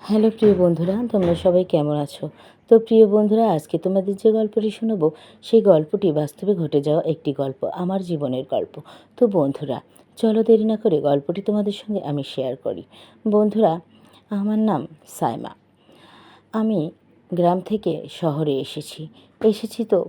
Hello প্রিয় বন্ধুরা, তোমরা সবাই কেমন আছো? তো প্রিয় বন্ধুরা, আজকে তোমাদের যে গল্পটি শোনাবো সেই গল্পটি বাস্তবে ঘটে যাওয়া একটি গল্প, আমার জীবনের গল্প। তো বন্ধুরা, চলো দেরি না করে গল্পটি তোমাদের সঙ্গে আমি শেয়ার করি। বন্ধুরা, আমার নাম সাইমা। আমি গ্রাম থেকে শহরে এসেছি তো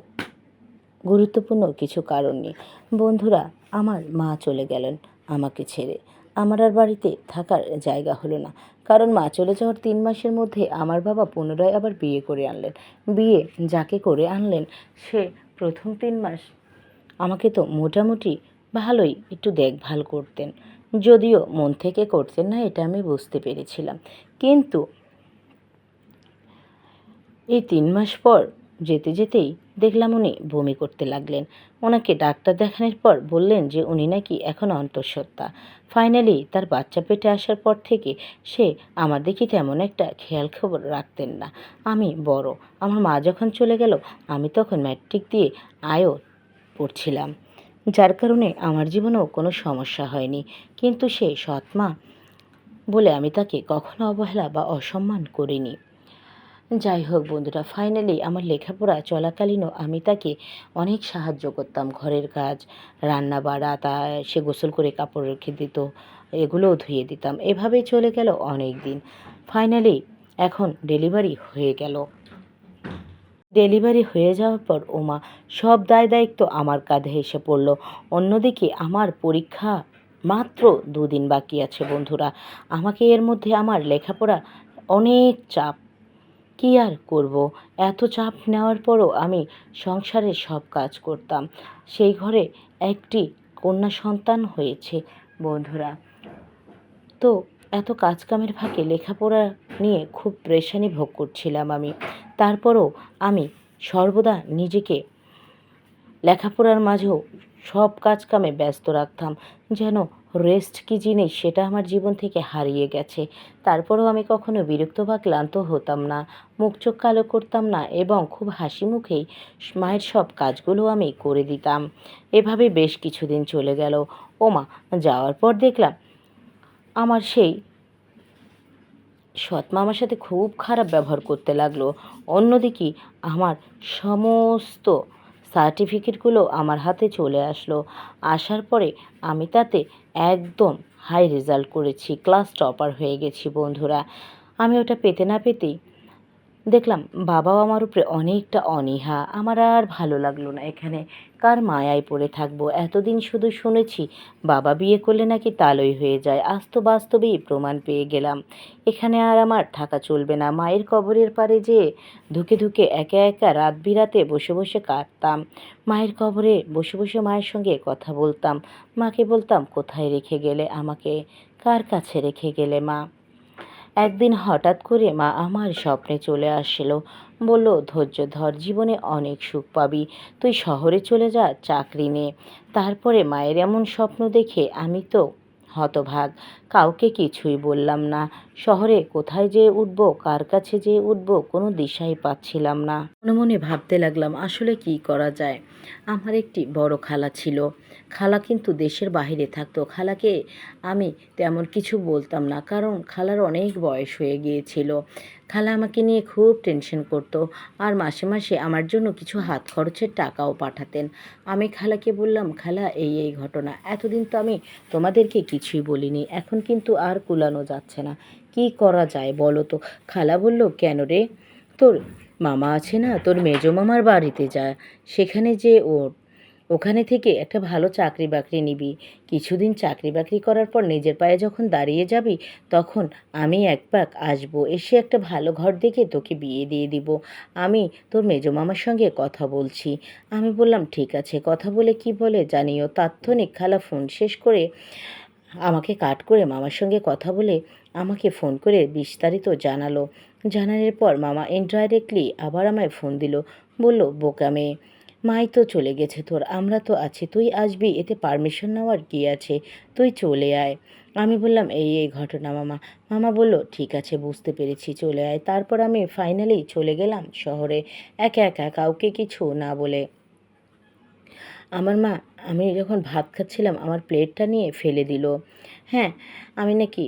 গুরুত্বপূর্ণ কিছু কারণ নিয়ে। বন্ধুরা, আমার মা চলে গেলেন আমাকে ছেড়ে। আমার আর বাড়িতে থাকার জায়গা হলো না, কারণ মা চলে যাওয়ার 3 মাসের মধ্যে আমার বাবা পুনরায় আবার বিয়ে করে আনলেন। বিয়ে যাকে করে আনলেন, সে প্রথম 3 মাস আমাকে তো মোটামুটি ভালোই একটু দেখভাল করতেন, যদিও মন থেকে করতেন না, এটা আমি বুঝতে পেরেছিলাম। কিন্তু এই 3 মাস পর যেতে যেতেই দেখলাম উনি বমি করতে লাগলেন। ওনাকে ডাক্তার দেখানোর পর বললেন যে উনি নাকি এখন অন্তঃসত্ত্বা। ফাইনালি তার বাচ্চা পেটে আসার পর থেকে সে আমার দেখি তেমন একটা খেয়াল খবর রাখতেন না। আমি বড়, আমার মা যখন চলে গেল আমি তখন ম্যাট্রিক দিয়ে আইও পড়ছিলাম, যার কারণে আমার জীবনেও কোনো সমস্যা হয়নি। কিন্তু সে সৎ মা বলে আমি তাকে কখনো অবহেলা বা অসম্মান করিনি। যাই হোক বন্ধুরা, ফাইনালি আমার লেখাপড়া চলাকালীনও আমি তাকে অনেক সাহায্য করতাম, ঘরের কাজ, রান্না বাড়া, তা সে গোসল করে কাপড় রেখে দিত, এগুলোও ধুয়ে দিতাম। এভাবেই চলে গেল অনেক দিন। ফাইনালি এখন ডেলিভারি হয়ে গেল। ডেলিভারি হয়ে যাওয়ার পর ওমা সব দায় দায়িত্ব আমার কাঁধে এসে পড়ল। অন্যদিকে আমার পরীক্ষা মাত্র 2 দিন বাকি আছে বন্ধুরা। আমাকে এর মধ্যে আমার লেখাপড়া অনেক চাপ। কী আর করব, এত চাপ নেওয়ার পরও আমি সংসারের সব কাজ করতাম। সেই ঘরে একটি কন্যা সন্তান হয়েছে বন্ধুরা। তো এত কাজকামের ফাঁকে লেখাপড়া নিয়ে খুব পেরেশানি ভোগ করছিলাম আমি। তারপরও আমি সর্বদা নিজেকে লেখাপড়ার মাঝেও সব কাজ কামে ব্যস্ত রাখতাম, যেন রেস্ট কী জিনিস সেটা আমার জীবন থেকে হারিয়ে গেছে। তারপরেও আমি কখনো বিরক্ত বা ক্লান্ত হতাম না, মুখ চোখ কালো করতাম না, এবং খুব হাসি মুখেই মায়ের সব কাজগুলো আমি করে দিতাম। এভাবে বেশ কিছুদিন চলে গেল। ওমা যাওয়ার পর দেখলাম আমার সেই সৎমা আমার সাথে খুব খারাপ ব্যবহার করতে লাগলো। অন্যদিকে আমার সমস্ত সার্টিফিকেটগুলো আমার হাতে চলে আসলো। আসার পরে আমি তাতে একদম হাই রেজাল্ট করেছি, ক্লাস টপার হয়ে গেছি বন্ধুরা। আমি ওটা পেতে না পেতেই দেখলাম বাবাও আমার উপরে অনেকটা অনীহা। আমার আর ভালো লাগলো না, এখানে কার মায়ায় পড়ে থাকবো। এতদিন শুধু শুনেছি বাবা বিয়ে করলে নাকি তালই হয়ে যায়, আজ তো বাস্তবেই প্রমাণ পেয়ে গেলাম এখানে আর আমার থাকা চলবে না। মায়ের কবরের পাড়ে যেয়ে ধুকে ধুকে একা একা রাত বিরাতে বসে বসে কাঁদতাম। মায়ের কবরে বসে বসে মায়ের সঙ্গে কথা বলতাম। মাকে বলতাম, কোথায় রেখে গেলে আমাকে, কার কাছে রেখে গেলে মা। একদিন হঠাৎ করে মা আমার স্বপ্নে চলে আসছিল। বলল, ধৈর্য ধর, জীবনে অনেক সুখ পাবি, তুই শহরে চলে যা চাকরি নে। তারপরে মায়ের এমন স্বপ্ন দেখে আমি তো হতভাগ, কাউকে কিছুই বললাম না। শহরে কোথায় যেয়ে উঠবো, কার কাছে যেয়ে উঠবো, কোনো দিশাই পাচ্ছিলাম না। মনে মনে ভাবতে লাগলাম আসলে কি করা যায়। আমার একটি বড় খালা ছিল, খালা কিন্তু দেশের বাইরে থাকতো। খালাকে আমি তেমন কিছু বলতাম না, কারণ খালার অনেক বয়স হয়ে গিয়েছিল। খালা আমাকে নিয়ে খুব টেনশন করতো, আর মাসে মাসে আমার জন্য কিছু হাত খরচের টাকাও পাঠাতেন। আমি খালাকে বললাম, খালা এই এই ঘটনা, এতদিন তো আমি তোমাদেরকে কিছুই বলিনি, এখন কিন্তু আর কুলানো যাচ্ছে না, কি করা যায় বলো তো। খালা বলল, কেন রে, তোর মামা আছে না, তোর মেজো মামার বাড়িতে যা, সেখানে যে ওখানে থেকে একটা ভালো চাকরি বাকরি নিবি। কিছুদিন চাকরি বাকরি করার পর নিজের পায়ে যখন দাঁড়িয়ে যাবি, তখন আমি এক পাক আসবো, এসে একটা ভালো ঘর দেখে তোকে বিয়ে দিয়ে দিব। আমি তোর মেজো মামার সঙ্গে কথা বলছি। আমি বললাম, ঠিক আছে, কথা বলে কি বলে জানিও। তাৎক্ষণিক খালা ফোন শেষ করে আমাকে কাট করে মামার সঙ্গে কথা বলে আমাকে ফোন করে বিস্তারিত জানালো। জানানোর পর মামা ইনডাইরেক্টলি আবার আমায় ফোন দিল। বলল, বোকা মেয়ে, মাই তো চলে গেছে তোর, আমরা তো আছি, তুই আসবি, এতে পারমিশন নেওয়ার কী আছে, তুই চলে আয়। আমি বললাম, এই এই ঘটনা মামা। মামা বলল, ঠিক আছে, বুঝতে পেরেছি, চলে আয়। তারপর আমি ফাইনালি চলে গেলাম শহরে, একা একা, কাউকে কিছু না বলে। আমার মা, আমি যখন ভাত খাচ্ছিলাম আমার প্লেটটা নিয়ে ফেলে দিল। হ্যাঁ, আমি নাকি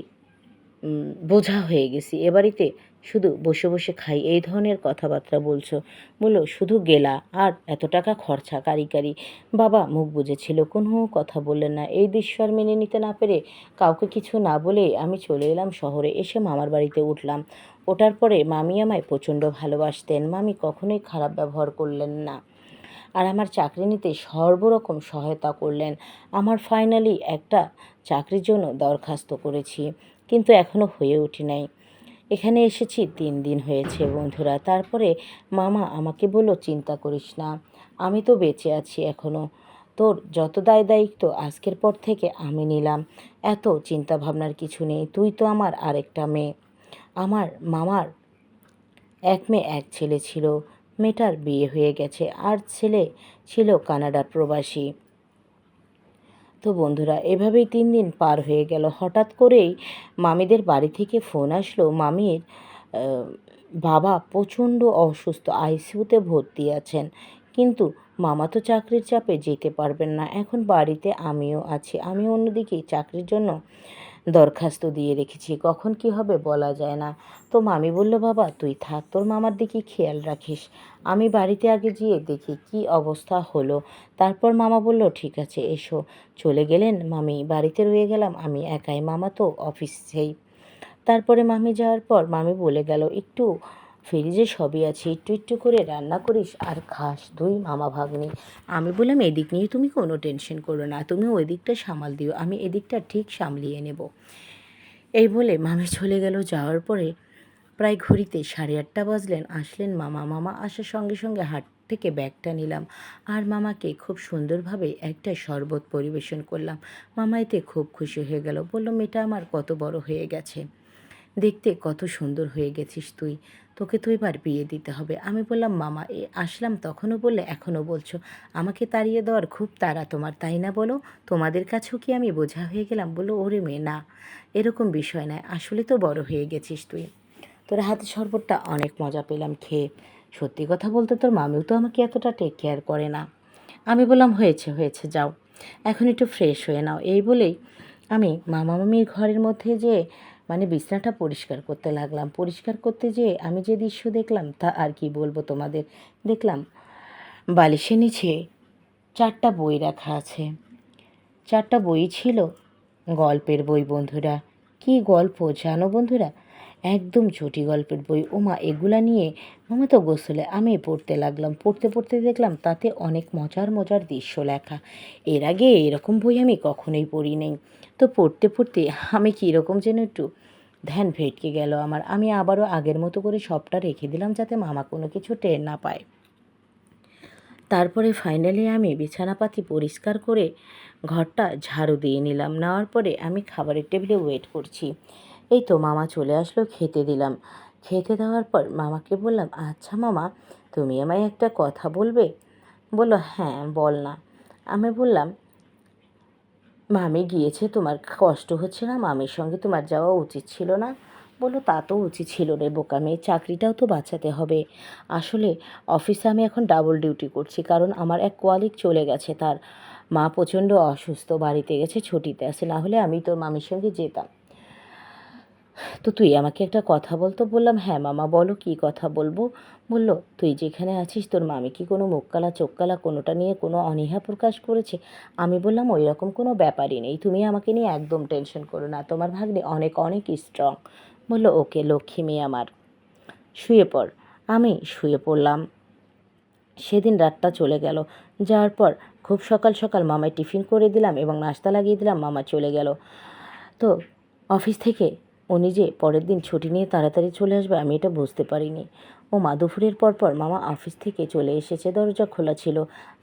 বোঝা হয়ে গেছি। এ বাড়িতে শুধু বসে বসে খাই এই ধরনের কথাবার্তা বলছো। বললো শুধু গেলা আর এত টাকা খরচা কারি। বাবা মুখ বুজেছিল, কোনো কথা বললেন না। এই দৃশ্য আর মেনে নিতে না পেরে কাউকে কিছু না বলে আমি চলে এলাম শহরে। এসে মামার বাড়িতে উঠলাম। ওঠার পরে মামি আমায় প্রচণ্ড ভালোবাসতেন। মামি কখনোই খারাপ ব্যবহার করলেন না আর আমার চাকরি নিতে সর্বরকম সহায়তা করলেন। আমার ফাইনালি একটা চাকরির জন্য দরখাস্ত করেছি, কিন্তু এখনও হয়ে উঠি নাই। এখানে এসেছি 3 দিন হয়েছে বন্ধুরা। তারপরে মামা আমাকে বলল, চিন্তা করিস না, আমি তো বেঁচে আছি এখনও। তোর যত দায় দায়িত্ব আজকের পর থেকে আমি নিলাম। এত চিন্তা ভাবনার কিছু নেই। তুই তো আমার আরেকটা মেয়ে। আমার মামার এক মেয়ে এক ছেলে ছিল। মেয়েটার বিয়ে হয়ে গেছে আর ছেলে ছিল কানাডার প্রবাসী। তো বন্ধুরা, এভাবেই 3 দিন পার হয়ে গেল। হঠাৎ করেই মামিদের বাড়ি থেকে ফোন আসলো, মামির বাবা প্রচণ্ড অসুস্থ, আইসিইউতে ভর্তি আছেন। কিন্তু মামা তো চাকরির চাপে যেতে পারবেন না। এখন বাড়িতে আমিও আছি। আমি অন্যদিকে চাকরির জন্য দরখাস্ত দিয়ে রেখেছি, কখন কি হবে বলা যায় না। তো মামি বলল, বাবা তুই থাক, তোর মামার দিকে খেয়াল রাখিস, আমি বাড়িতে আগে গিয়ে দেখি কি অবস্থা হলো। তারপর মামা বলল, ঠিক আছে এসো। চলে গেলেন মামি। বাড়িতে রয়ে গেলাম আমি একাই, মামা তো অফিসেই। তারপরে মামি যাওয়ার পর মামি বলে গেল, একটু ফ্রিজে সবই আছে, একটু একটু করে রান্না করিস আর খাস দুই মামা ভাগ্নি। আমি বললাম, এদিক নিয়ে তুমি কোনো টেনশন করো না, তুমি ওই দিকটা সামাল দিও, আমি এদিকটা ঠিক সামলিয়ে নেব। এই বলে মামি চলে গেল। যাওয়ার পরে প্রায় ঘড়িতে 8:30 বাজলেন। আসলেন মামা। মামা আসার সঙ্গে সঙ্গে হাট থেকে ব্যাগটা নিলাম আর মামাকে খুব সুন্দরভাবে একটা শরবত পরিবেশন করলাম। মামা এতে খুব খুশি হয়ে গেল। বলল, মেয়েটা আমার কত বড় হয়ে গেছে, দেখতে কত সুন্দর হয়ে গেছিস তুই, তোকে তো এবার বিয়ে দিতে হবে। আমি বললাম, মামা আসলাম তখনও বললে এখনও বলছো, আমাকে তাড়িয়ে দেওয়ার খুব তাড়া তোমার, তাই না বলো? তোমাদের কাছেও কি আমি বোঝা হয়ে গেলাম? বললো, ওরে মেয়ে না, এরকম বিষয় নয়, আসলে তো বড় হয়ে গেছিস তুই। তোর হাতে শরবতটা অনেক মজা পেলাম খেয়ে। সত্যি কথা বলতে তোর মামিও তো আমাকে এতটা টেক কেয়ার করে না। আমি বললাম, হয়েছে হয়েছে, যাও এখন একটু ফ্রেশ হয়ে নাও। এই বলেই আমি মামা মামির ঘরের মধ্যে যে বিছানাটা পরিষ্কার করতে লাগলাম। পরিষ্কার করতে যেয়ে আমি যে দৃশ্য দেখলাম তা আর কি বলবো তোমাদের। দেখলাম বালিশের নিচে 4টা বই রাখা আছে। 4টা বই ছিল গল্পের বই বন্ধুরা। কি গল্প জানো বন্ধুরা, একদম চটি গল্পের বই। ওমা, এগুলা নিয়ে আমি তো গোসলে আমি পড়তে লাগলাম। পড়তে পড়তে দেখলাম তাতে অনেক মজার মজার দৃশ্য লেখা। এর আগে এরকম বই আমি কখনোই পড়ি নাই। তো পড়তে পড়তে আমি কীরকম যেন একটু ধ্যান ভেটকে গেল আমার। আমি আবারও আগের মতো করে সবটা রেখে দিলাম যাতে মামা কোনো কিছু টের না পায়। তারপরে ফাইনালি আমি বিছানাপাতি পরিষ্কার করে ঘরটা ঝাড়ু দিয়ে নিলাম। নেওয়ার পরে আমি খাবারের টেবিলে ওয়েট করছি। এই তো মামা চলে আসলো, খেতে দিলাম। খেতে দেওয়ার পর মামাকে বললাম, আচ্ছা মামা, তুমি আমায় একটা কথা বলবে? বললো, হ্যাঁ বল না। আমি বললাম, মামি গিয়েছে, তোমার কষ্ট হচ্ছে না? মামির সঙ্গে তোমার যাওয়া উচিত ছিল না? বললো, তা তো উচিত ছিল রে বোকা মেয়ে, চাকরিটাও তো বাঁচাতে হবে। আসলে অফিসে আমি এখন ডাবল ডিউটি করছি, কারণ আমার এক কোয়ালিগ চলে গেছে, তার মা প্রচণ্ড অসুস্থ, বাড়িতে গেছে, ছুটিতে আছে, না হলে আমি তোর মামির সঙ্গে যেতাম। তো তুই আমাকে একটা কথা বলতো। বললাম, হ্যাঁ মামা বলো, কী কথা বলবো? বললো, তুই যেখানে আছিস তোর মামি কি কোনো মুখ কালা চোখ কালা কোনোটা নিয়ে কোনো অনীহা প্রকাশ করেছে? আমি বললাম, ওই রকম কোনো ব্যাপারই নেই, তুমি আমাকে নিয়ে একদম টেনশন করো না, তোমার ভাগ্নে অনেক অনেক স্ট্রং। বললো, ওকে লক্ষ্মী মেয়ে আমার, শুয়ে পড়। আমি শুয়ে পড়লাম। সেদিন রাতটা চলে গেল। যাওয়ার পর খুব সকাল সকাল মামায় টিফিন করে দিলাম এবং নাস্তা লাগিয়ে দিলাম। মামা চলে গেল। তো অফিস থেকে উনি যে পরের দিন ছুটি নিয়ে তাড়াতাড়ি চলে আসবে আমি এটা বুঝতে পারিনি। ও মা, দুপুরের পর মামা অফিস থেকে চলে এসেছে, দরজা খোলা ছিল।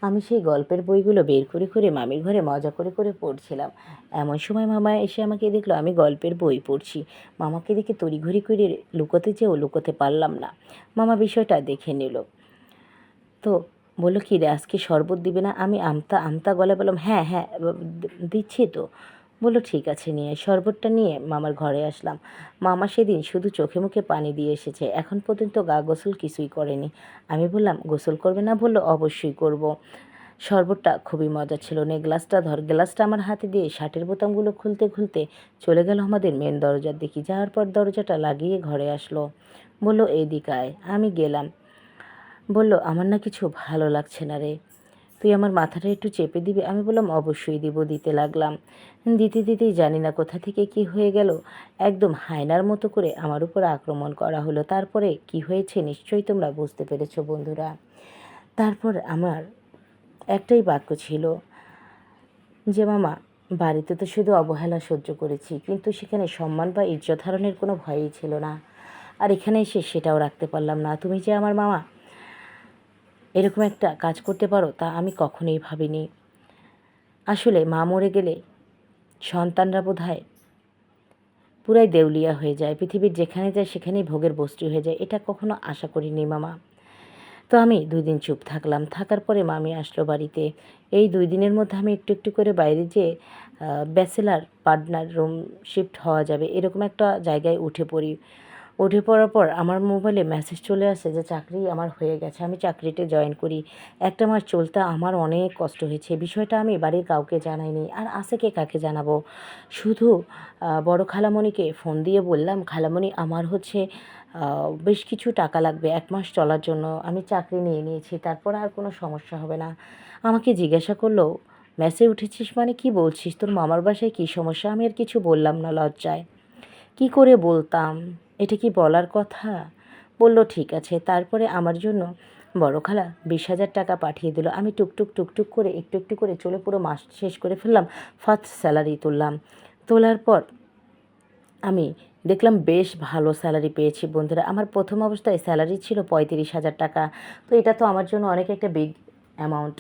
আমি সেই গল্পের বইগুলো বের করে মামির ঘরে মজা করে পড়ছিলাম। এমন সময় মামা এসে আমাকে দেখলো আমি গল্পের বই পড়ছি। মামাকে দেখে তড়িঘড়ি করে লুকোতে চেয়েও লুকোতে পারলাম না। মামা বিষয়টা দেখে নিল। তো বললো, কী রে আজকে শরবত দিবে না? আমি আমতা আমতা গলায় বললাম, হ্যাঁ হ্যাঁ দিচ্ছি তো। বললো, ঠিক আছে নিয়ে শরবতটা নিয়ে মামার ঘরে আসলাম। মামা সেদিন শুধু চোখে মুখে পানি দিয়ে এসেছে, এখন পর্যন্ত গা গোসল কিছুই করেনি। আমি বললাম, গোসল করবে না? বললো, অবশ্যই করব। শরবতটা খুবই মজা ছিল। নে গ্লাসটা ধর। গ্লাসটা আমার হাতে দিয়ে শার্টের বোতামগুলো খুলতে খুলতে চলে গেল আমাদের মেন দরজার দিকে। যাওয়ার পর দরজাটা লাগিয়ে ঘরে আসলো। বলল, এদিকে আয়। আমি গেলাম। বলল, আমার না কিছু ভালো লাগছে না রে, তুই আমার মাথাটা একটু চেপে দিবি? আমি বললাম, অবশ্যই দিব। দিতে লাগলাম। দিতে দিতেই জানি না কোথা থেকে কি হয়ে গেল, একদম হায়নার মতো করে আমার উপর আক্রমণ করা হলো। তারপরে কি হয়েছে নিশ্চয়ই তোমরা বুঝতে পেরেছো বন্ধুরা। তারপর আমার একটাই বাক্য ছিল যে, মামা, বাড়িতে তো শুধু অবহেলা সহ্য করেছি, কিন্তু সেখানে সম্মান বা ইজ্জত হারানোর কোনো ভয়ই ছিল না। আর এখানে এসে সেটাও রাখতে পারলাম না। তুমি যে আমার মামা এরকম একটা কাজ করতে পারো, তা আমি কখনোই ভাবিনি। আসলে মা মরে গেলে সন্তানরা বোধহয় পুরাই দেউলিয়া হয়ে যায়, পৃথিবীর যেখানে যায় সেখানেই ভোগের বস্তু হয়ে যায়। এটা কখনো আশা করিনি মামা। তো আমি 2 দিন চুপ থাকলাম। থাকার পরে মামি আসলো বাড়িতে। এই 2 দিনের মধ্যে আমি একটু একটু করে বাইরে যেয়ে ব্যাচেলার পার্টনার রুম শিফট হওয়া যাবে এরকম একটা জায়গায় উঠে পড়ি। উঠে পড়ার পর আমার মোবাইলে মেসেজ চলে আসে যে চাকরি আমার হয়ে গেছে। আমি চাকরিতে জয়েন করি। 1 মাস চলতে আমার অনেক কষ্ট হয়েছে। বিষয়টা আমি বাড়ির কাউকে জানাইনি। আর আছেকে কাকে জানাবো? শুধু বড় খালামণিকে ফোন দিয়ে বললাম, খালামণি, আমার হচ্ছে বেশ কিছু টাকা লাগবে 1 মাস চলার জন্য। আমি চাকরি নিয়ে নিয়েছি। তারপর আর কোনো সমস্যা হবে না। আমাকে জিজ্ঞাসা করলো, মেসে উঠেছিস মানে কী বলছিস? তোর মামার বাসায় কী সমস্যা? আমি আর কিছু বললাম না লজ্জায়। কি করে বলতাম? এটা কি বলার কথা? বলল, ঠিক আছে। তারপরে আমার জন্য বড় খালা 20,000 টাকা পাঠিয়ে দিল। আমি টুকটুক টুকটুক করে একটু একটু করে চলে পুরো মাস শেষ করে ফেললাম। ফার্স্ট স্যালারি তুললাম। তোলার পর আমি দেখলাম বেশ ভালো স্যালারি পেয়েছি বন্ধুরা। আমার প্রথম অবস্থায় স্যালারি ছিল 35,000 টাকা। তো এটা তো আমার জন্য অনেক একটা বিগ অ্যামাউন্ট।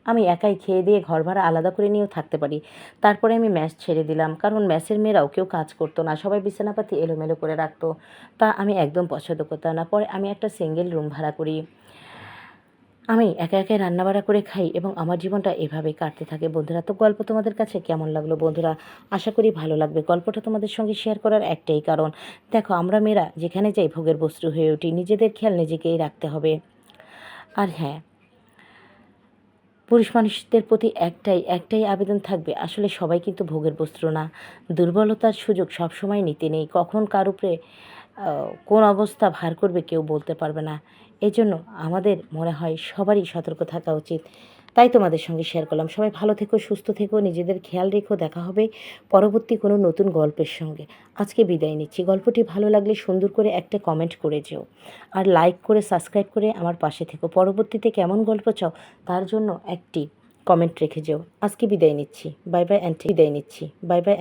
আমি একাই খেয়ে দিয়ে ঘর ভাড়া আলাদা করে নিয়েও থাকতে পারি। তারপরে আমি মেস ছেড়ে দিলাম, কারণ মেসের মেয়েরাও কেউ কাজ করতো না, সবাই বিছানাপাতি এলোমেলো করে রাখতো। তা আমি একদম পছন্দ করতাম না। পরে আমি একটা সিঙ্গেল রুম ভাড়া করি। আমি একা একাই রান্নাবাড়া করে খাই এবং আমার জীবনটা এভাবেই কাটতে থাকে বন্ধুরা। তো গল্প তোমাদের কাছে কেমন লাগলো বন্ধুরা? আশা করি ভালো লাগবে। গল্পটা তোমাদের সঙ্গে শেয়ার করার একটাই কারণ, দেখো, আমরা মেয়েরা যেখানে যাই ভোগের বস্তু হয়ে উঠি। নিজেদের খেয়াল নিজেকেই রাখতে হবে। আর হ্যাঁ, পুরুষ মানুষদের প্রতি একটাই আবেদন থাকবে, আসলে সবাই কিন্তু ভোগের বস্তু না। দুর্বলতার সুযোগ সবসময় নিতে নেই। কখন কার উপরে কোন অবস্থা ভার করবে কেউ বলতে পারবে না। এজন্য আমাদের মনে হয় সবারই সতর্ক থাকা উচিত। তাই তোমাদের সঙ্গে শেয়ার করলাম। সবাই ভালো থেকো, সুস্থ থেকো, নিজেদের খেয়াল রেখো। দেখা হবে পরবর্তী কোনো নতুন গল্পের সঙ্গে। আজকে বিদায় নিচ্ছি। গল্পটি ভালো লাগলে সুন্দর করে একটা কমেন্ট করে যেও। আর লাইক করে সাবস্ক্রাইব করে আমার পাশে থেকো। পরবর্তীতে কেমন গল্প চাও তার জন্য একটি কমেন্ট রেখে যেও। আজকে বিদায় নিচ্ছি। Bye bye.